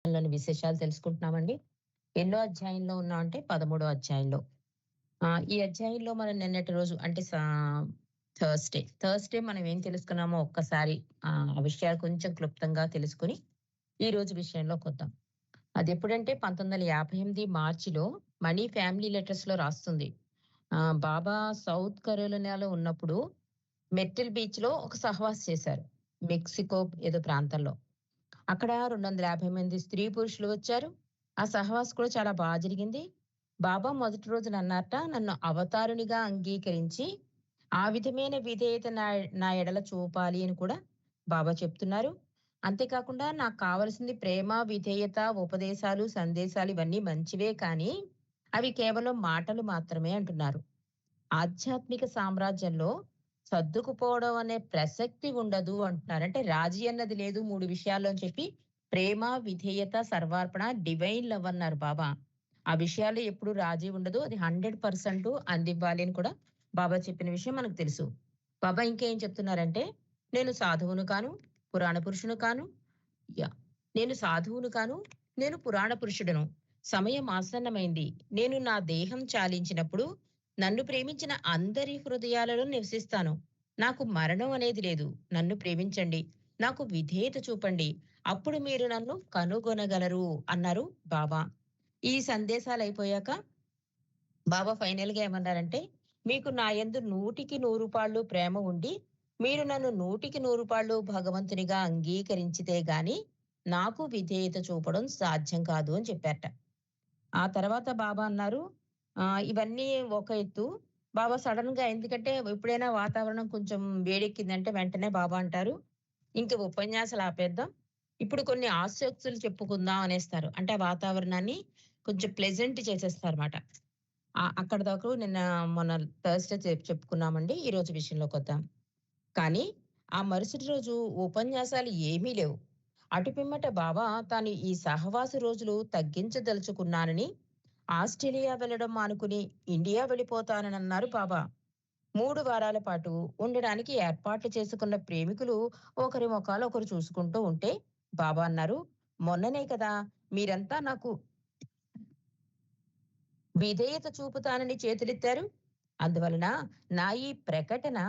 లోని విశేషాలు తెలుసుకుంటున్నామండి. ఎన్నో అధ్యాయంలో ఉన్నాం అంటే 13 అధ్యాయంలో. ఈ అధ్యాయంలో మనం నిన్నటి రోజు అంటే థర్స్‌డే మనం ఏం తెలుసుకున్నామో ఒక్కసారి ఆ విషయాలు కొంచెం క్లుప్తంగా తెలుసుకొని, ఈ రోజు విషయంలోకొద్దాం. అదెప్పుడంటే 1958 మార్చిలో మనీ ఫ్యామిలీ లెటర్స్‌లో రాస్తుంది. బాబా సౌత్ కరోలినాలో ఉన్నప్పుడు మెర్టిల్ బీచ్‌లో ఒక సహవాసం చేశారు. మెక్సికో ఏదో ప్రాంతంలో. అక్కడ 250 మంది స్త్రీ పురుషులు వచ్చారు. ఆ సహవాసం కూడా చాలా జరిగింది. బాబా మొదటి రోజున అన్నారట, "నన్ను అవతారునిగా అంగీకరించి, ఆ విధమైన విధేయత నా ఎడల చూపాలి" అని కూడా బాబా చెప్తున్నారు. అంతేకాకుండా నాకు కావాల్సింది ప్రేమ, విధేయత, ఉపదేశాలు, సందేశాలు ఇవన్నీ మంచివే కానీ, అవి కేవలం మాటలు మాత్రమే అంటున్నారు. ఆధ్యాత్మిక సామ్రాజ్యంలో సర్దుకుపోవడం అనే ప్రసక్తి ఉండదు అంటున్నారు. అంటే రాజీ అన్నది లేదు 3 విషయాల్లో అని చెప్పి ప్రేమ, విధేయత, సర్వార్పణ, డివైన్ లవ్ అన్నారు బాబా. ఆ విషయాల్లో ఎప్పుడు రాజీ ఉండదు. అది 100% అందివ్వాలి అని కూడా బాబా చెప్పిన విషయం మనకు తెలుసు. బాబా ఇంకా ఏం చెప్తున్నారంటే, "నేను సాధువును కాను, పురాణ పురుషును కాను. యాహ్! నేను సాధువును కాను, నేను పురాణ పురుషుడను. సమయం ఆసన్నమైంది. నేను నా దేహం చాలించినప్పుడు నన్ను ప్రేమించిన అందరి హృదయాలలో నివసిస్తాను. నాకు మరణం అనేది లేదు. నన్ను ప్రేమించండి. నాకు విధేయత చూపండి. అప్పుడు మీరు నన్ను కనుగొనగలరు" అన్నారు బాబా. ఈ సందేశాలయిపోయాక బాబా ఫైనల్‌గా ఏమన్నారంటే, "మీకు నా యందు 100కి 100 పాళ్ళు ప్రేమ ఉండి, మీరు నన్ను 100కి 100 పాళ్ళు భగవంతునిగా అంగీకరించితే గాని, నాకు విధేయత చూపడం సాధ్యం కాదు" అని చెప్పారట. ఆ తర్వాత బాబా అన్నారు, ఇవన్నీ ఒక ఎత్తు. బాబా సడెన్‌గా ఎందుకంటే ఎప్పుడైనా వాతావరణం కొంచెం వేడెక్కిందంటే వెంటనే బాబా అంటారు, "ఇంక ఉపన్యాసాలు ఆపేద్దాం. ఇప్పుడు కొన్ని ఆస్యోక్తులు చెప్పుకుందాం" అనేస్తారు. అంటే ఆ వాతావరణాన్ని కొంచెం ప్లెజెంట్ చేసేస్తారన్నమాట. అక్కడి దాకా మొన్న థర్స్‌డే చెప్పుకున్నామండి. ఈరోజు విషయంలోకొద్దాం. కానీ ఆ మరుసటి రోజు ఉపన్యాసాలు ఏమీ లేవు. అటు పిమ్మట బాబా తాను ఈ సహవాస రోజులు తగ్గించదలుచుకున్నానని, ఆస్ట్రేలియా వెళ్ళడం మానుకుని ఇండియా వెళ్ళిపోతాననన్నారు బాబా. 3 వారాల పాటు ఉండడానికి ఏర్పాట్లు చేసుకున్న ప్రేమికులు ఒకరి మొఖాలు ఒకరు చూసుకుంటూ ఉంటే బాబా అన్నారు, "మొన్ననే కదా మీరంతా నాకు విధేయత చూపుతానని చేతులెత్తారు. అందువలన నా ఈ ప్రకటన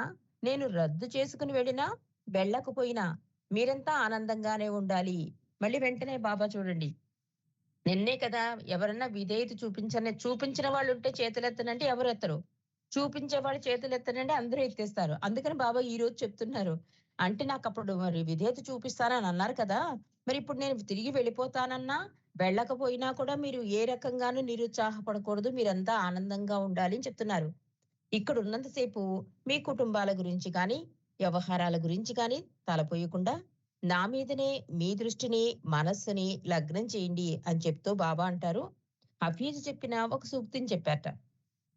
నేను రద్దు చేసుకుని వెళ్ళినా, వెళ్ళకపోయినా మీరంతా ఆనందంగానే ఉండాలి." మళ్ళీ వెంటనే బాబా చూడండి, నిన్నే కదా ఎవరన్నా విధేయత చూపించిన వాళ్ళుంటే చేతులెత్తనంటే ఎవరెత్తరు. చూపించేవాళ్ళు చేతులెత్తనంటే అందరూ ఎత్తేస్తారు. అందుకని బాబా ఈరోజు చెప్తున్నారు. అంటే నాకప్పుడు మరి విధేయత చూపిస్తానని అన్నారు కదా! మరిప్పుడు నేను తిరిగి వెళ్ళిపోతానన్నా, వెళ్ళకపోయినా కూడా మీరు ఏ రకంగానూ నిరుత్సాహపడకూడదు. మీరంతా ఆనందంగా ఉండాలి అని చెప్తున్నారు. ఇక్కడున్నంత సేపు మీ కుటుంబాల గురించి కానీ, వ్యవహారాల గురించి కానీ తలపోయకుండా నా మీదనే మీ దృష్టిని, మనస్సుని లగ్నం చేయండి అని చెప్తూ బాబా అంటారు. హఫీజు చెప్పిన ఒక సూక్తిని చెప్పారట.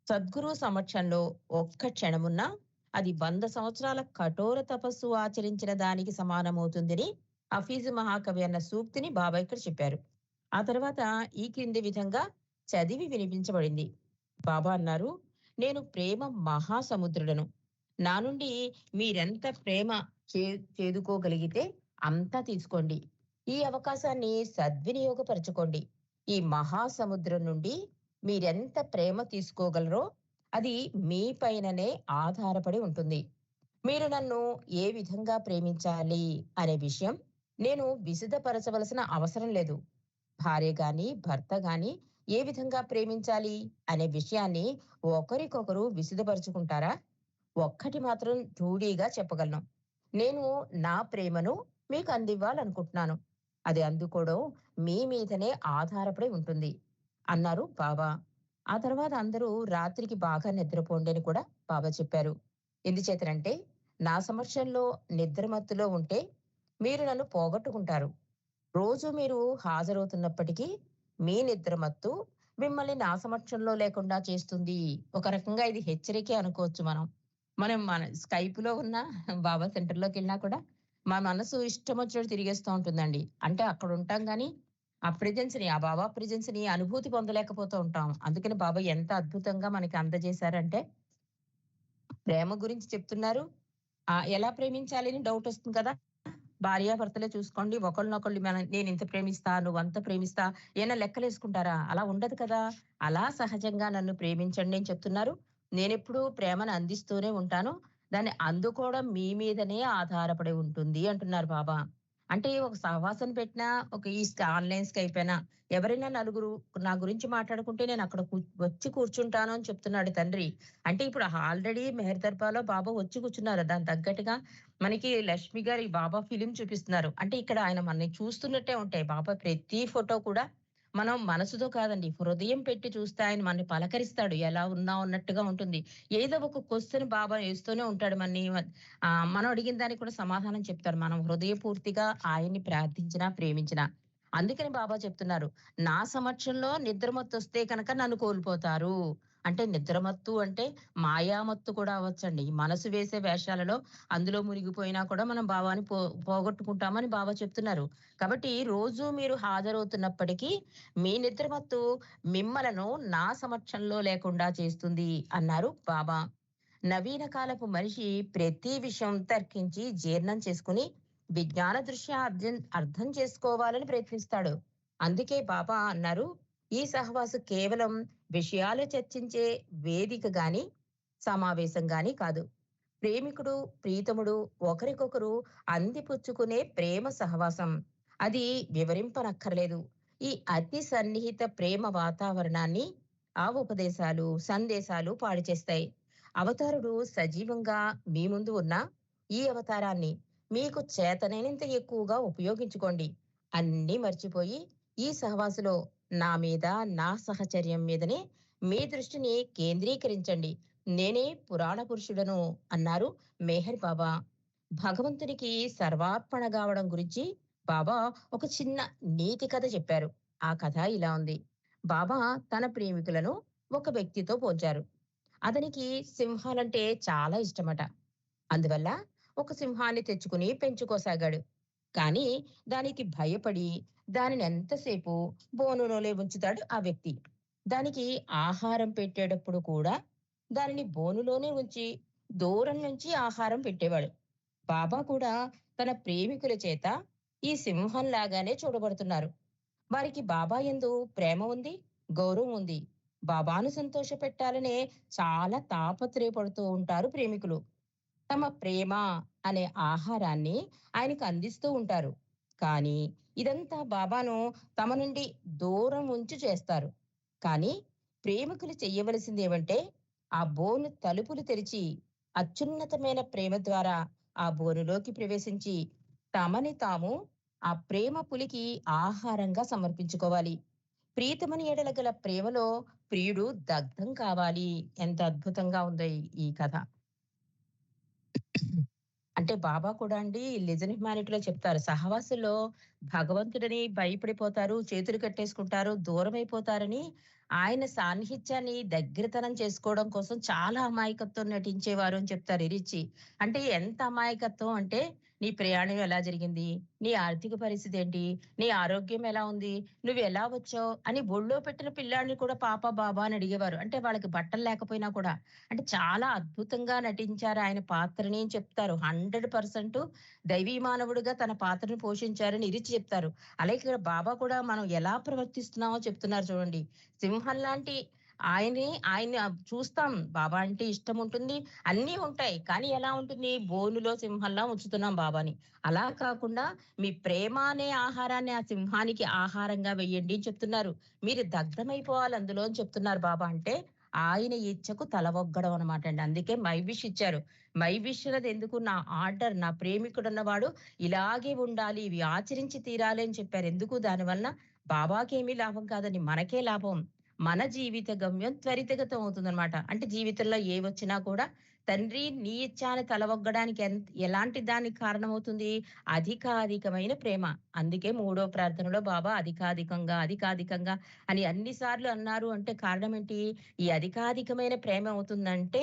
సద్గురు సమక్షంలో ఒక్క క్షణమున్నా అది 100 సంవత్సరాల కఠోర తపస్సు ఆచరించిన దానికి సమానమవుతుందని హఫీజు మహాకవి అన్న సూక్తిని బాబా ఇక్కడ చెప్పారు. ఆ తర్వాత ఈ క్రింది విధంగా చదివి వినిపించబడింది. బాబా అన్నారు, "నేను ప్రేమ మహాసముద్రుడను. నా నుండి మీరెంత ప్రేమ చే చేదుకోగలిగితే అంతా తీసుకోండి. ఈ అవకాశాన్ని సద్వినియోగపరచుకోండి. ఈ మహాసముద్రం నుండి మీరెంత ప్రేమ తీసుకోగలరో అది మీ పైననే ఆధారపడి ఉంటుంది. మీరు నన్ను ఏ విధంగా ప్రేమించాలి అనే విషయం నేను విశదపరచవలసిన అవసరం లేదు. భార్య గాని, భర్త గాని ఏ విధంగా ప్రేమించాలి అనే విషయాన్ని ఒకరికొకరు విశదపరుచుకుంటారా? ఒక్కటి మాత్రం రూఢీగా చెప్పగలను. నేను నా ప్రేమను మీకు అందివ్వాలనుకుంటున్నాను. అది అందుకోవడం మీ మీదనే ఆధారపడి ఉంటుంది" అన్నారు బాబా. ఆ తర్వాత అందరూ రాత్రికి బాగా నిద్రపోండి అని కూడా బాబా చెప్పారు. ఎందుచేతనంటే, నా సమక్షంలో నిద్రమత్తులో ఉంటే మీరు నన్ను పోగొట్టుకుంటారు. రోజు మీరు హాజరవుతున్నప్పటికీ మీ నిద్రమత్తు మిమ్మల్ని నా సమక్షంలో లేకుండా చేస్తుంది. ఒక రకంగా ఇది హెచ్చరికే అనుకోవచ్చు మనం. మన స్కైప్‌లో ఉన్న బాబా సెంటర్‌లోకెళ్ళినా కూడా మా మనసు ఇష్టమొచ్చినట్టు తిరిగేస్తూ ఉంటుందండి. అంటే అక్కడ ఉంటాం గానీ, ఆ బాబా ప్రెజెన్స్‌ని అనుభూతి పొందలేకపోతూ ఉంటాం. అందుకని బాబా ఎంత అద్భుతంగా మనకి అందజేశారంటే, ప్రేమ గురించి చెప్తున్నారు. ఎలా ప్రేమించాలి అని డౌటొస్తుంది కదా! భార్యాభర్తలే చూసుకోండి. ఒకళ్ళనొకళ్ళు నేనింత ప్రేమిస్తా, నువ్వంత ప్రేమిస్తా ఏమైనా లెక్కలేసుకుంటారా? అలా ఉండదు కదా! అలా సహజంగా నన్ను ప్రేమించండి అని చెప్తున్నారు. నేనెప్పుడూ ప్రేమను అందిస్తూనే ఉంటాను. దాన్ని అందుకోవడం మీ మీదనే ఆధారపడి ఉంటుంది అంటున్నారు బాబా. అంటే ఒక సహవాసం పెట్టినా, ఒక ఆన్‌లైన్ స్కైపేనా ఎవరైనా నలుగురు నా గురించి మాట్లాడుకుంటే నేనక్కడ వచ్చి కూర్చుంటాను అని చెప్తున్నాడు తండ్రి. అంటే ఇప్పుడు ఆల్రెడీ 'మెహర్ దర్బార్‌లో' బాబా వచ్చి కూర్చున్నారు. దానికి తగ్గట్టుగా మనకి 'లక్ష్మి' గారి బాబా ఫిల్మ్ చూపిస్తున్నారు. అంటే ఇక్కడ ఆయన మనల్ని చూస్తున్నట్టే ఉంటాయి. బాబా ప్రతి ఫోటో కూడా మనం మనసుతో కాదండి, హృదయం పెట్టి చూస్తే ఆయన మనల్ని పలకరిస్తాడు. ఎలా ఉన్నావు అన్నట్టుగా ఉంటుంది. ఏదో ఒక క్వెషన్ బాబా ఏస్తూనే ఉంటాడు మనని. మనం అడిగిన దానికి కూడా సమాధానం చెప్తారు. మనం హృదయపూర్తిగా ఆయన్ని ప్రార్థించినా, ప్రేమించినా. అందుకని బాబా చెప్తున్నారు, నా సమక్షంలో నిద్రమత్తొస్తే కనుక నన్ను కోల్పోతారు. అంటే నిద్రమత్తు అంటే మాయామత్తు కూడా అవ్వచ్చండి. మనసు వేసే వేషాలలో అందులో మునిగిపోయినా కూడా మనం భావాన్ని పోగొట్టుకుంటామని బాబా చెప్తున్నారు. కాబట్టి రోజు మీరు హాజరవుతున్నప్పటికీ మీ నిద్రమత్తు మిమ్మలను నా సమక్షంలో లేకుండా చేస్తుంది అన్నారు బాబా. నవీన కాలపు మనిషి ప్రతి విషయం తర్కించి జీర్ణం చేసుకుని విజ్ఞాన దృష్ట్యా అర్థం అర్థం చేసుకోవాలని ప్రయత్నిస్తాడు. అందుకే బాబా అన్నారు, ఈ సహవాసు కేవలం విషయాలు చర్చించే వేదిక గాని, సమావేశం గాని కాదు. ప్రేమికుడు, ప్రీతముడు ఒకరికొకరు అందిపుచ్చుకునే ప్రేమ సహవాసం. అది వివరింపనక్కర్లేదు. ఈ అతి సన్నిహిత ప్రేమ వాతావరణాన్ని ఆ ఉపదేశాలు, సందేశాలు పాడు చేస్తాయి. అవతారుడు సజీవంగా మీ ముందు ఉన్న ఈ అవతారాన్ని మీకు చేతనైనంత ఎక్కువగా ఉపయోగించుకోండి. అన్నీ మర్చిపోయి ఈ సహవాసులో నా మీద, నా సహచర్యం మీదనే మీ దృష్టిని కేంద్రీకరించండి. నేనే పురాణ పురుషుడను అన్నారు మేహర్ బాబా. భగవంతునికి సర్వార్పణ గావడం గురించి బాబా ఒక చిన్న నీతి కథ చెప్పారు. ఆ కథ ఇలా ఉంది. బాబా తన ప్రేమికులను ఒక వ్యక్తితో పోల్చారు. అతనికి సింహాలంటే చాలా ఇష్టమట. అందువల్ల ఒక సింహాన్ని తెచ్చుకుని పెంచుకోసాగాడు. కానీ దానికి భయపడి దానిని ఎంతసేపు బోనులోనే ఉంచుతాడు ఆ వ్యక్తి. దానికి ఆహారం పెట్టేటప్పుడు కూడా దానిని బోనులోనే ఉంచి దూరం నుంచి ఆహారం పెట్టేవాడు. బాబా కూడా తన ప్రేమికుల చేత ఈ సింహం లాగానే చూడబడుతున్నారు. వారికి బాబా యందు ప్రేమ ఉంది, గౌరవం ఉంది. బాబాను సంతోషపెట్టాలనే చాలా తాపత్రయపడుతూ ఉంటారు ప్రేమికులు. తమ ప్రేమ అనే ఆహారాన్ని ఆయనకు అందిస్తూ ఉంటారు. కానీ ఇదంతా బాబాను తమ నుండి దూరం ఉంచి చేస్తారు. కానీ ప్రేమికులు చెయ్యవలసిందేమంటే ఆ బోను తలుపులు తెరిచి అత్యున్నతమైన ప్రేమ ద్వారా ఆ బోనులోకి ప్రవేశించి తమని తాము ఆ ప్రేమ పులికి ఆహారంగా సమర్పించుకోవాలి. ప్రీతమని ఎడల గల ప్రేమలో ప్రియుడు దగ్ధం కావాలి. ఎంత అద్భుతంగా ఉందో ఈ కథ. అంటే బాబా కూడా అండి 'లిజన్ హ్యుమానిటీలో' చెప్తారు. సహవాసుల్లో భగవంతుడిని భయపడిపోతారు, చేతులు కట్టేసుకుంటారు, దూరమైపోతారని ఆయన సాన్నిహిత్యాన్ని దగ్గరతనం చేసుకోవడం కోసం చాలా అమాయకత్వం నటించేవారు అని చెప్తారు ఇరిచ్చి. అంటే ఎంత అమాయకత్వం అంటే, నీ ప్రయాణం ఎలా జరిగింది? నీ ఆర్థిక పరిస్థితి ఏంటి? నీ ఆరోగ్యం ఎలా ఉంది? నువ్వెలా వచ్చావు? అని ఒళ్ళో పెట్టిన పిల్లాడిని కూడా పాప, బాబా అని అడిగేవారు. అంటే వాళ్ళకి బట్టలు లేకపోయినా కూడా. అంటే చాలా అద్భుతంగా నటించారు ఆయన పాత్రని అని చెప్తారు. 100% దైవీ మానవుడిగా తన పాత్రను పోషించారని ఇరిచి చెప్తారు. అలాగే ఇక్కడ బాబా కూడా మనం ఎలా ప్రవర్తిస్తున్నామో చెప్తున్నారు చూడండి. సింహం లాంటి ఆయన్ని చూస్తాం. బాబా అంటే ఇష్టం ఉంటుంది. అన్నీ ఉంటాయి. కానీ ఎలా ఉంటుంది? బోనులో సింహంలా ఉంచుతున్నాం బాబాని. అలా కాకుండా మీ ప్రేమ అనే ఆహారాన్ని ఆ సింహానికి ఆహారంగా వెయ్యండి అని చెప్తున్నారు. మీరు దగ్ధమైపోవాలి అందులో అని చెప్తున్నారు బాబా. అంటే ఆయన ఇచ్చకు తలవొగ్గడం అనమాటండి. అందుకే మై విష్ ఇచ్చారు. మై విష్ అన్నది ఎందుకు? నా ఆర్డర్, నా ప్రేమికుడన్నవాడు ఇలాగే ఉండాలి. ఇవి ఆచరించి తీరాలి అని చెప్పారు. ఎందుకు? దానివలన బాబాకేమీ లాభం కాదండి. మనకే లాభం. మన జీవిత గమ్యం త్వరితగతం అవుతుందనమాట. అంటే జీవితంలో ఏవొచ్చినా కూడా తండ్రి నీ ఇచ్చ అని తలవొగ్గడానికి ఎలాంటి దానికి కారణమవుతుంది? అధికాధికమైన ప్రేమ. అందుకే మూడో ప్రార్థనలో బాబా అధికాధికంగా, అధికాధికంగా అని అన్ని సార్లు అన్నారు అంటే కారణం ఏంటి? ఈ అధికాధికమైన ప్రేమ అవుతుందంటే,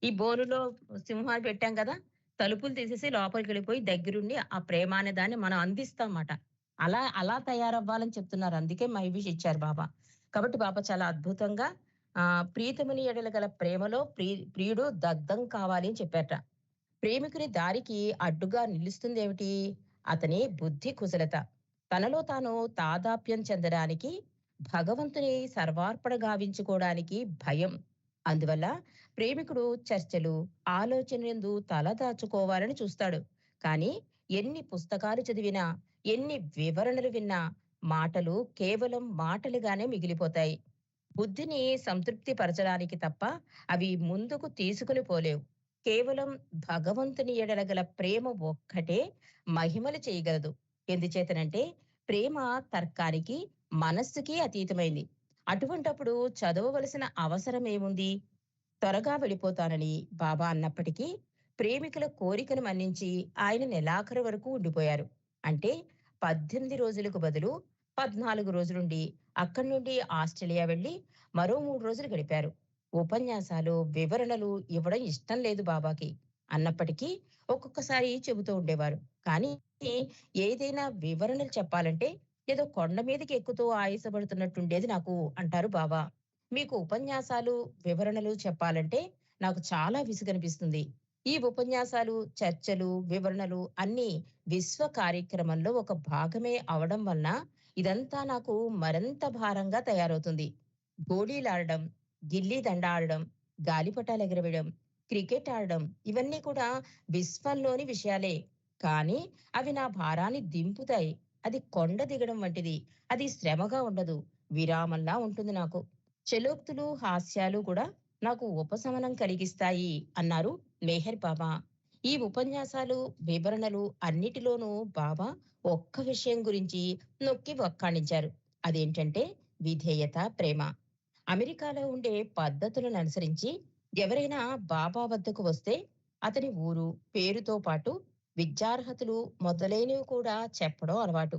ఈ బోనులో సింహాన్ని పెట్టాం గదా! తలుపులు తీసేసి లోపలికెళ్ళిపోయి దగ్గరుండి ఆ ప్రేమ అనే దాన్ని మనం అందిస్తాంమాట. అలా తయారవ్వాలని చెప్తున్నారు. అందుకే మై విష్ ఇచ్చారు బాబా. కాబట్టి బాబా చాలా అద్భుతంగా ప్రీతముని ఎడల గల ప్రేమలో ప్రియుడు దగ్ధం కావాలి అని చెప్పారట. ప్రేమికుని దారికి అడ్డుగా నిలుస్తుందేమిటి? అతని బుద్ధి కుశలత. తనలో తాను తాదాప్యం చెందడానికి, భగవంతుని సర్వార్పణ గావించుకోవడానికి భయం. అందువల్ల ప్రేమికుడు చర్చలు, ఆలోచనలందు తల దాచుకోవాలని చూస్తాడు. కానీ ఎన్ని పుస్తకాలు చదివినా, ఎన్ని వివరణలు విన్నా మాటలు కేవలం మాటలుగానే మిగిలిపోతాయి. బుద్ధిని సంతృప్తి పరచడానికి తప్ప అవి ముందుకు తీసుకుని పోలేవు. కేవలం భగవంతుని ఎడల గల ప్రేమ ఒక్కటే మహిమలు చేయగలదు. ఎందుచేతనంటే ప్రేమ తర్కానికి, మనస్సుకి అతీతమైంది. అటువంటప్పుడు చదవవలసిన అవసరం ఏముంది? త్వరగా వెళ్ళిపోతానని బాబా అన్నప్పటికీ ప్రేమికుల కోరికను మన్నించి ఆయన నెలాఖరు వరకు ఉండిపోయారు. అంటే 18 రోజులకు బదులు 14 రోజులుండి అక్కడి నుండి ఆస్ట్రేలియా వెళ్లి మరో 3 రోజులు గడిపారు. ఉపన్యాసాలు, వివరణలు ఇవ్వడం ఇష్టం లేదు బాబాకి. అన్నప్పటికీ ఒక్కొక్కసారి చెబుతూ ఉండేవారు. కానీ ఏదైనా వివరణలు చెప్పాలంటే ఏదో కొండ మీదకి ఎక్కుతూ ఆయాసపడుతున్నట్టుండేది నాకు అంటారు బాబా. మీకు ఉపన్యాసాలు, వివరణలు చెప్పాలంటే నాకు చాలా విసుగనిపిస్తుంది. ఈ ఉపన్యాసాలు, చర్చలు, వివరణలు అన్నీ విశ్వ కార్యక్రమంలో ఒక భాగమే అవడం వలన ఇదంతా నాకు మరింత భారంగా తయారవుతుంది. గోళీలాడడం, గిల్లీ దండ ఆడడం, గాలిపటాలు ఎగరవేయడం, క్రికెట్ ఆడడం ఇవన్నీ కూడా విశ్వంలోని విషయాలే. కానీ అవి నా భారాన్ని దింపుతాయి. అది కొండ దిగడం వంటిది. అది శ్రమగా ఉండదు. విరామంలా ఉంటుంది నాకు. చలోక్తులు, హాస్యాలు కూడా నాకు ఉపశమనం కలిగిస్తాయి అన్నారు మెహర్ బాబా. ఈ ఉపన్యాసాలు, వివరణలు అన్నిటిలోనూ బాబా ఒక్క విషయం గురించి నొక్కి వక్కాణించారు. అదేంటంటే విధేయత, ప్రేమ. అమెరికాలో ఉండే పద్ధతులను అనుసరించి ఎవరైనా బాబా వద్దకు వస్తే అతని ఊరు, పేరుతో పాటు విద్యార్హతలు మొదలైనవి కూడా చెప్పడం అలవాటు.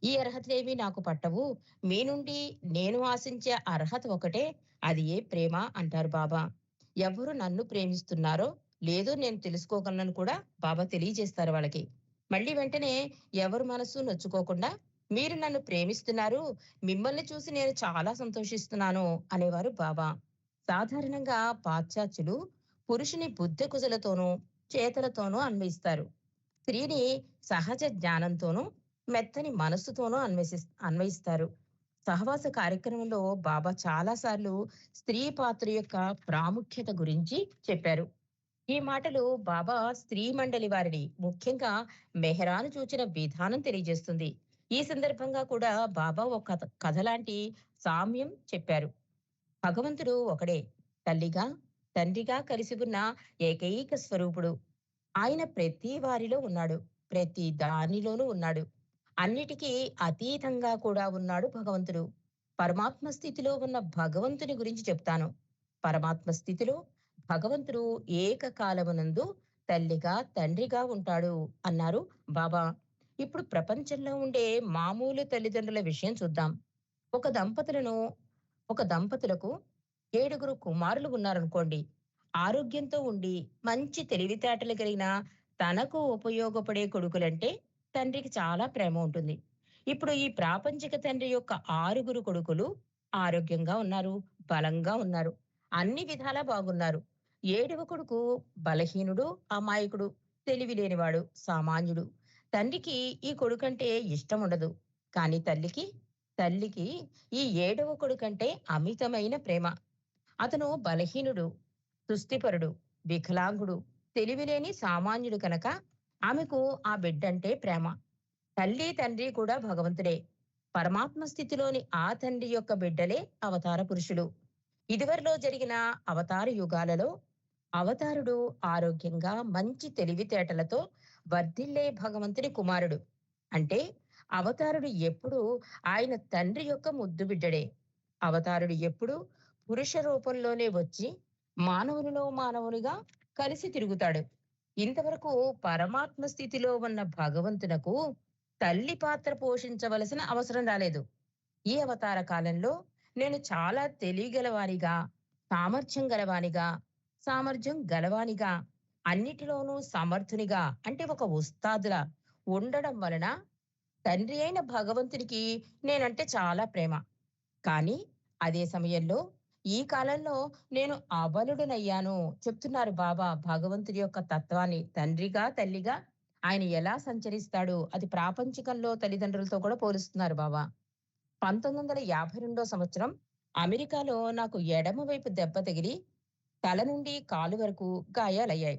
ఈ అర్హతలేవి నాకు పట్టవు. మీ నుండి నేను ఆశించే అర్హత ఒకటే, అది ఏ ప్రేమ అంటారు బాబా. ఎవరు నన్ను ప్రేమిస్తున్నారో లేదో నేను తెలుసుకోగలను కూడా బాబా తెలియజేస్తారు వాళ్ళకి. మళ్ళీ వెంటనే ఎవరు మనసు నొచ్చుకోకుండా మీరు నన్ను ప్రేమిస్తున్నారు, మిమ్మల్ని చూసి నేను చాలా సంతోషిస్తున్నాను అనేవారు బాబా. సాధారణంగా పాశ్చాత్యులు పురుషుని బుద్ధి కుశలతోనూ, చేతలతోనూ అన్వయిస్తారు. స్త్రీని సహజ జ్ఞానంతోనూ, మెత్తని మనస్సుతోనూ అన్వయిస్తారు. సహవాస కార్యక్రమంలో బాబా చాలా సార్లు స్త్రీ పాత్ర యొక్క ప్రాముఖ్యత గురించి చెప్పారు. ఈ మాటలు బాబా స్త్రీ మండలి వారిని, ముఖ్యంగా మెహరాను చూచిన విధానం తెలియజేస్తుంది. ఈ సందర్భంగా కూడా బాబా ఒక కథ లాంటి సామ్యం చెప్పారు. భగవంతుడు ఒకడే. తల్లిగా, తండ్రిగా కలిసి ఉన్న ఏకైక స్వరూపుడు. ఆయన ప్రతి వారిలో ఉన్నాడు. ప్రతి దానిలోనూ ఉన్నాడు. అన్నిటికీ అతీతంగా కూడా ఉన్నాడు భగవంతుడు. పరమాత్మ స్థితిలో ఉన్న భగవంతుని గురించి చెప్తాను. పరమాత్మ స్థితిలో భగవంతుడు ఏకకాలమునందు తల్లిగా, తండ్రిగా ఉంటాడు అన్నారు బాబా. ఇప్పుడు ప్రపంచంలో ఉండే మామూలు తల్లిదండ్రుల విషయం చూద్దాం. ఒక దంపతులను ఒక దంపతులకు 7 కుమారులు ఉన్నారనుకోండి. ఆరోగ్యంతో ఉండి, మంచి తెలివితేటలు కలిగిన, తనకు ఉపయోగపడే కొడుకులంటే తండ్రికి చాలా ప్రేమ ఉంటుంది. ఇప్పుడు ఈ ప్రాపంచిక తండ్రి యొక్క 6 కొడుకులు ఆరోగ్యంగా ఉన్నారు, బలంగా ఉన్నారు. అన్ని విధాలా బాగున్నారు. 7వ కొడుకు బలహీనుడు, అమాయకుడు, తెలివి లేనివాడు, సామాన్యుడు. తండ్రికి ఈ కొడుకంటే ఇష్టం ఉండదు. కానీ తల్లికి ఈ 7వ కొడుకంటే అమితమైన ప్రేమ. అతను బలహీనుడు, సుస్థిపరుడు, వికలాంగుడు, తెలివిలేని సామాన్యుడు కనుక ఆమెకు ఆ బిడ్డంటే ప్రేమ. తల్లి, తండ్రి కూడా భగవంతుడే. పరమాత్మ స్థితిలోని ఆ తండ్రి యొక్క బిడ్డలే అవతార పురుషులు. ఇదివరలో జరిగిన అవతార యుగాలలో అవతారుడు ఆరోగ్యంగా మంచి తెలివితేటలతో వర్ధిల్లే భగవంతుని కుమారుడు. అంటే అవతారుడు ఎప్పుడూ ఆయన తండ్రి యొక్క ముద్దు బిడ్డడే. అవతారుడు ఎప్పుడూ పురుష రూపంలోనే వచ్చి మానవునిలో మానవునిగా కలిసి తిరుగుతాడు. ఇంతవరకు పరమాత్మ స్థితిలో ఉన్న భగవంతునకు తల్లి పాత్ర పోషించవలసిన అవసరం రాలేదు. ఈ అవతార కాలంలో నేను చాలా తెలివిగలవానిగా, సామర్థ్యం గలవానిగా, సామర్థ్యం గలవానిగా, అన్నిటిలోనూ సమర్థునిగా అంటే ఒక ఉస్తాదులా ఉండడం వలన తండ్రి అయిన భగవంతునికి నేనంటే చాలా ప్రేమ. కానీ అదే సమయంలో ఈ కాలంలో నేను అబలుడనయ్యాను చెప్తున్నారు బాబా భగవంతుడి యొక్క తత్వాన్ని తండ్రిగా, తల్లిగా ఆయన ఎలా సంచరిస్తాడో అది ప్రాపంచికంలో తల్లిదండ్రులతో కూడా పోలుస్తున్నారు బాబా. 1952 సంవత్సరం అమెరికాలో నాకు ఎడమ వైపు దెబ్బ తగిలి తల నుండి కాలు వరకు గాయాలయ్యాయి.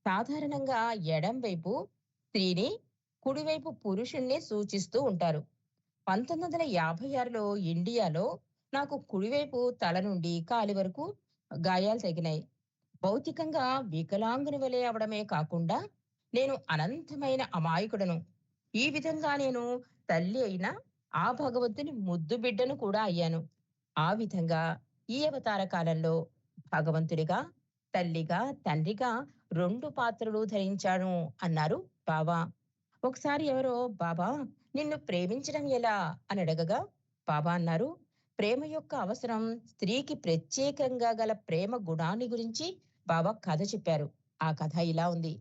సాధారణంగా ఎడం వైపు స్త్రీని, కుడివైపు పురుషుణ్ణి సూచిస్తూ ఉంటారు. 1956లో ఇండియాలో నాకు కుడివైపు తల నుండి కాలి వరకు గాయాలు తగినాయి. భౌతికంగా వికలాంగుని వలె అవడమే కాకుండా నేను అనంతమైన అమాయకుడను. ఈ విధంగా నేను తల్లి అయిన ఆ భగవంతుని ముద్దు బిడ్డను కూడా అయ్యాను. ఆ విధంగా ఈ అవతార కాలంలో భగవంతుడిగా, తల్లిగా, తండ్రిగా 2 పాత్రలు ధరించాను అన్నారు బాబా. ఒకసారి ఎవరో బాబా నిన్ను ప్రేమించడం ఎలా అని అడగగా బాబా అన్నారు, ప్రేమ యొక్క అవసరం స్త్రీకి ప్రత్యేకంగా గల ప్రేమ గుణాన్ని గురించి బాబా కథ చెప్పారు. ఆ కథ ఇలా ఉంది.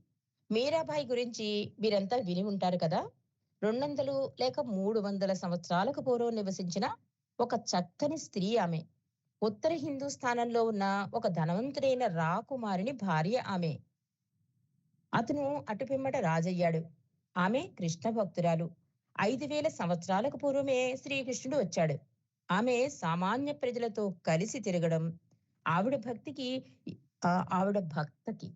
మీరాబాయి గురించి మీరంతా విని ఉంటారు కదా. 200 లేక 300 సంవత్సరాలకు పూర్వం నివసించిన ఒక చక్కని స్త్రీ ఆమె. ఉత్తర హిందూస్థానంలో ఉన్న ఒక ధనవంతుడైన రాకుమారుని భార్య ఆమె. అతను అటుపిమ్మట రాజయ్యాడు. ఆమె కృష్ణ భక్తురాలు. 5,000 సంవత్సరాలకు పూర్వమే శ్రీకృష్ణుడు వచ్చాడు. ఆమె సామాన్య ప్రజలతో కలిసి తిరగడం ఆవిడ భక్తికి ఆవిడ భక్తకి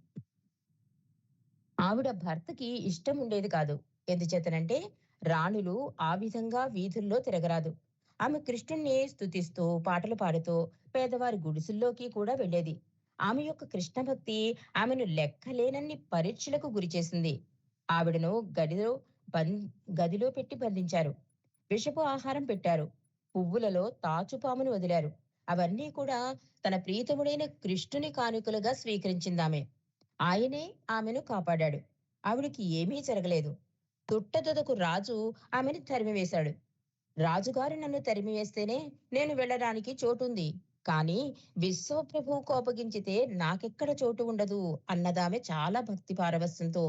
ఆవిడ భర్తకి ఇష్టం ఉండేది కాదు. ఎందుచేతనంటే రాణులు ఆ విధంగా వీధుల్లో తిరగరాదు. ఆమె కృష్ణుణ్ణి స్తుతిస్తూ పాటలు పాడుతూ పేదవారి గుడిసెల్లోకి కూడా వెళ్ళేది. ఆమె యొక్క కృష్ణ భక్తి ఆమెను లెక్కలేనన్ని పరీక్షలకు గురిచేసింది. ఆవిడను బం గదిలో పెట్టి బంధించారు. విషపు ఆహారం పెట్టారు. పువ్వులలో తాచుపామును వదిలారు. అవన్నీ కూడా తన ప్రీతముడైన కృష్ణుని కానుకలుగా స్వీకరించిందామె. ఆయనే ఆమెను కాపాడాడు. ఆవిడకి ఏమీ జరగలేదు. తుట్టతుదకు రాజు ఆమెను తరిమివేశాడు. రాజుగారు నన్ను తరిమివేస్తేనే నేను వెళ్ళడానికి చోటుంది. కానీ విశ్వప్రభువు కోపగించితే నాకెక్కడ చోటు ఉండదు అన్నదామె చాలా భక్తి పారవస్యంతో.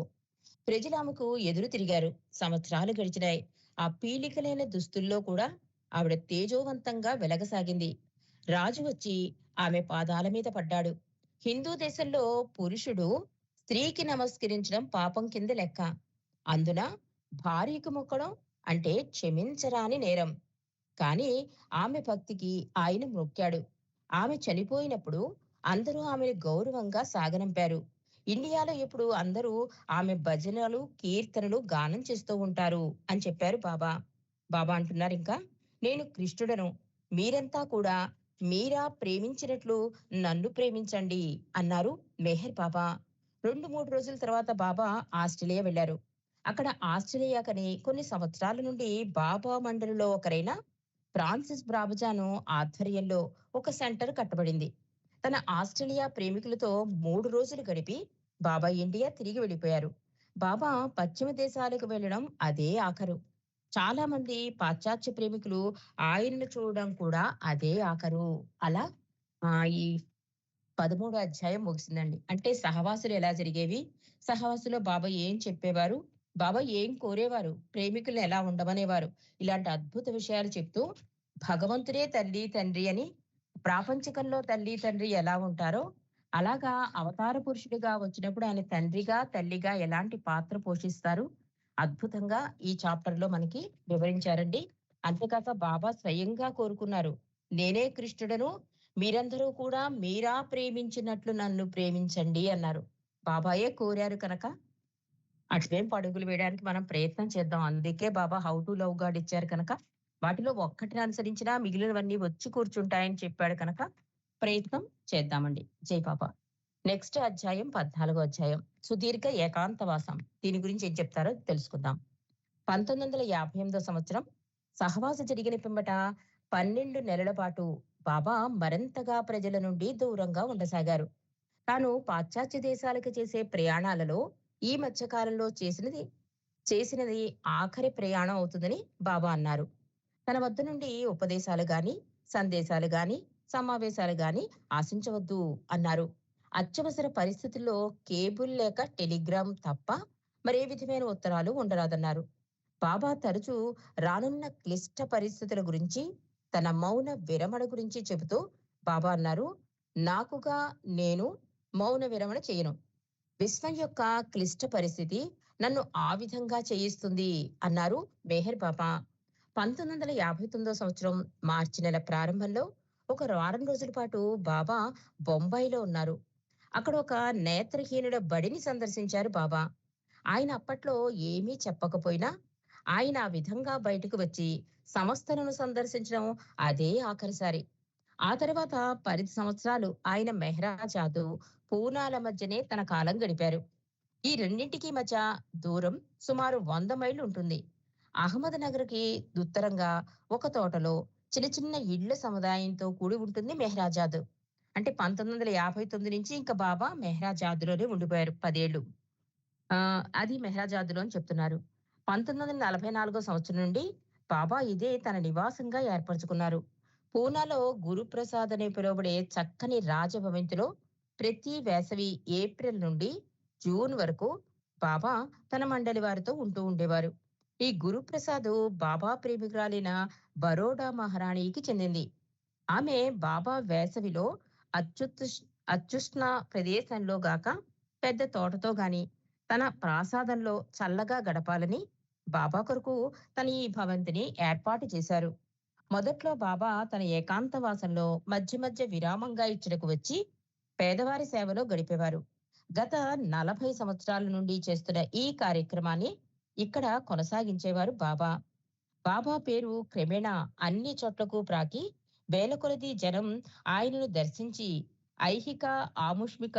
ప్రజలామెకు ఎదురు తిరిగారు. సంవత్సరాలు గడిచినాయి. ఆ పీలికలైన దుస్తుల్లో కూడా ఆవిడ తేజోవంతంగా వెలగసాగింది. రాజు వచ్చి ఆమె పాదాల మీద పడ్డాడు. హిందూ దేశంలో పురుషుడు స్త్రీకి నమస్కరించడం పాపం కింద లెక్క. అందున భార్యకు మొక్కడం అంటే క్షమించరాని నేరం. కానీ ఆమె భక్తికి ఆయన మొక్కాడు. ఆమె చనిపోయినప్పుడు అందరూ ఆమెను గౌరవంగా సాగనంపారు. ఇండియాలో ఇప్పుడు అందరూ ఆమె భజనలు, కీర్తనలు గానం చేస్తూ ఉంటారు అని చెప్పారు బాబా. బాబా అంటున్నారు ఇంకా, నేను కృష్ణుడను. మీరంతా కూడా మీరా ప్రేమించినట్లు నన్ను ప్రేమించండి అన్నారు మెహర్ బాబా. 2-3 రోజుల తర్వాత బాబా ఆస్ట్రేలియా వెళ్లారు. అక్కడ ఆస్ట్రేలియాకని కొన్ని సంవత్సరాల నుండి బాబా మండలిలో ఒకరైన ఫ్రాన్సిస్ బ్రాబజాను ఆధ్వర్యంలో ఒక సెంటర్ కట్టబడింది. తన ఆస్ట్రేలియా ప్రేమికులతో 3 రోజులు గడిపి బాబా ఇండియా తిరిగి వెళ్ళిపోయారు. బాబా పశ్చిమ దేశాలకు వెళ్ళడం అదే ఆఖరు. చాలా మంది పాశ్చాత్య ప్రేమికులు ఆయనను చూడడం కూడా అదే ఆఖరు. అలా ఈ 13 అధ్యాయం ముగిసిందండి. అంటే సహవాసులు ఎలా జరిగేవి? సహవాసులో బాబా ఏం చెప్పేవారు? బాబా ఏం కోరేవారు? ప్రేమికుల్ని ఎలా ఉండమనేవారు? ఇలాంటి అద్భుత విషయాలు చెప్తూ భగవంతుడే తల్లి, తండ్రి అని ప్రాపంచికంలో తల్లి, తండ్రి ఎలా ఉంటారో అలాగా అవతార పురుషుడిగా వచ్చినప్పుడు ఆయన తండ్రిగా, తల్లిగా ఎలాంటి పాత్ర పోషిస్తారు? అద్భుతంగా ఈ చాప్టర్‌లో మనకి వివరించారండి. అంతేకాక బాబా స్వయంగా కోరుకున్నారు. నేనే కృష్ణుడను. మీరందరూ కూడా మీరా ప్రేమించినట్లు నన్ను ప్రేమించండి అన్నారు. బాబాయే కోరారు కనుక అటువైపు అడుగులు వేయడానికి మనం ప్రయత్నం చేద్దాం. అందుకే బాబా హౌ టు లవ్ గాడ్ ఇచ్చారు కనుక వాటిలో ఒక్కటిని అనుసరించినా మిగిలినవన్నీ వచ్చి కూర్చుంటాయని చెప్పాడు కనుక ప్రయత్నం చేద్దామండి. జై బాబా. నెక్స్ట్ అధ్యాయం 14 అధ్యాయం. సుదీర్ఘ ఏకాంతవాసం. దీని గురించి ఏం చెప్తారో తెలుసుకుందాం. 1958 సంవత్సరం సహవాస జరిగిన పిమ్మట 12 నెలల పాటు బాబా మరింతగా ప్రజల నుండి దూరంగా ఉండసాగారు. తాను పాశ్చాత్య దేశాలకు చేసే ప్రయాణాలలో ఈ మధ్యకాలంలో చేసినది ఆఖరి ప్రయాణం అవుతుందని బాబా అన్నారు. తన వద్ద నుండి ఉపదేశాలు గాని, సందేశాలు గాని, సమావేశాలు గాని ఆశించవద్దు అన్నారు. అత్యవసర పరిస్థితుల్లో కేబుల్ లేక టెలిగ్రామ్ తప్ప మరే విధమైన ఉత్తరాలు ఉండరాదన్నారు. బాబా తరచూ రానున్న క్లిష్ట పరిస్థితుల గురించి, తన మౌన విరమణ గురించి చెబుతూ బాబా అన్నారు, నాకుగా నేను మౌన విరమణ చేయను. విశ్వం యొక్క క్లిష్ట పరిస్థితి నన్ను ఆ విధంగా చేయిస్తుంది అన్నారు మెహర్ బాబా. 1959 సంవత్సరం మార్చి నెల ప్రారంభంలో ఒక వారం రోజుల పాటు బాబా బొంబాయిలో ఉన్నారు. అక్కడ ఒక నేత్రహీనుల బడిని సందర్శించారు బాబా. ఆయన అప్పట్లో ఏమీ చెప్పకపోయినా ఆయన ఆ విధంగా బయటకు వచ్చి సంస్థలను సందర్శించడం అదే ఆఖరిసారి. ఆ తర్వాత 10 సంవత్సరాలు ఆయన మెహ్రాజాదు, పూనాల మధ్యనే తన కాలం గడిపారు. ఈ రెండింటికి మధ్య దూరం సుమారు 100 మైళ్ళు ఉంటుంది. అహ్మద్‌నగర్‌కి ఉత్తరంగా ఒక తోటలో చిన్న చిన్న ఇళ్ల సముదాయంతో కూడి ఉంటుంది మెహ్రాజాద్. అంటే 1959 నుంచి ఇంక బాబా మెహ్రాజాద్‌లోనే ఉండిపోయారు 10 ఏళ్ళు. అది మెహ్రాజాద్‌లో అని చెప్తున్నారు. 1944 సంవత్సరం నుండి బాబా ఇదే తన నివాసంగా ఏర్పరచుకున్నారు. పూనాలో గురుప్రసాద్ అని పిలువబడే చక్కని రాజభవంతిలో ప్రతి వేసవి ఏప్రిల్ నుండి జూన్ వరకు బాబా తన మండలి వారితో ఉంటూ ఉండేవారు. ఈ గురుప్రసాద్ బాబా ప్రేమికురాలైన బరోడా మహారాణికి చెందింది. ఆమె బాబా వేసవిలో అత్యుత్తుష్ అత్యుష్ణ ప్రదేశంలో గాక పెద్ద తోటతో గాని తన ప్రాసాదంలో చల్లగా గడపాలని బాబా కొరకు తన ఈ భవంతిని ఏర్పాటు చేశారు. మొదట్లో బాబా తన ఏకాంతవాసంలో మధ్య మధ్య విరామంగా ఇచ్చటకు వచ్చి పేదవారి సేవలో గడిపేవారు. గత 40 సంవత్సరాల నుండి చేస్తున్న ఈ కార్యక్రమాన్ని ఇక్కడ కొనసాగించేవారు బాబా. బాబా పేరు క్రమేణా అన్ని చోట్లకు ప్రాకి వేల కొలది జనం ఆయనను దర్శించి ఐహిక, ఆముష్మిక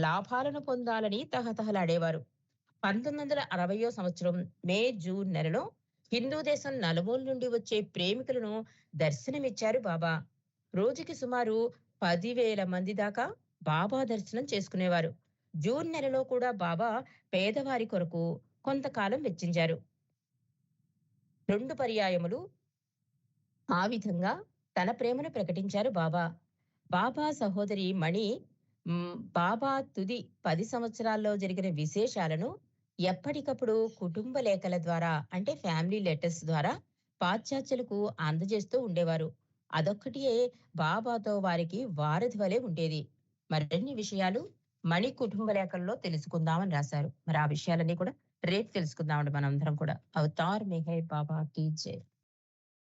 లాభాలను పొందాలని తహతహలాడేవారు. 1960 సంవత్సరం మే, జూన్ నెలలో హిందూ దేశం నలుమూల నుండి వచ్చే ప్రేమికులను దర్శనమిచ్చారు బాబా. రోజుకి సుమారు 10,000 మంది దాకా బాబా దర్శనం చేసుకునేవారు. జూన్ నెలలో కూడా బాబా పేదవారి కొరకు కొంతకాలం వెచ్చించారు. 2 పర్యాయములు ఆ విధంగా తన ప్రేమను ప్రకటించారు బాబా. బాబా సహోదరి మణి బాబా తుది 10 సంవత్సరాల్లో జరిగిన విశేషాలను ఎప్పటికప్పుడు కుటుంబ లేఖల ద్వారా అంటే ఫ్యామిలీ లెటర్స్ ద్వారా పాశ్చాత్యులకు అందజేస్తూ ఉండేవారు. అదొక్కటియే బాబాతో వారికి వారధి వలె ఉండేది. మరిన్ని విషయాలు మణి కుటుంబ లేఖల్లో తెలుసుకుందామని రాశారు. మరి ఆ విషయాలన్నీ కూడా రేపు తెలుసుకుందామండి మనందరం కూడా. అవతార్ మెహర్ బాబా కీ జై.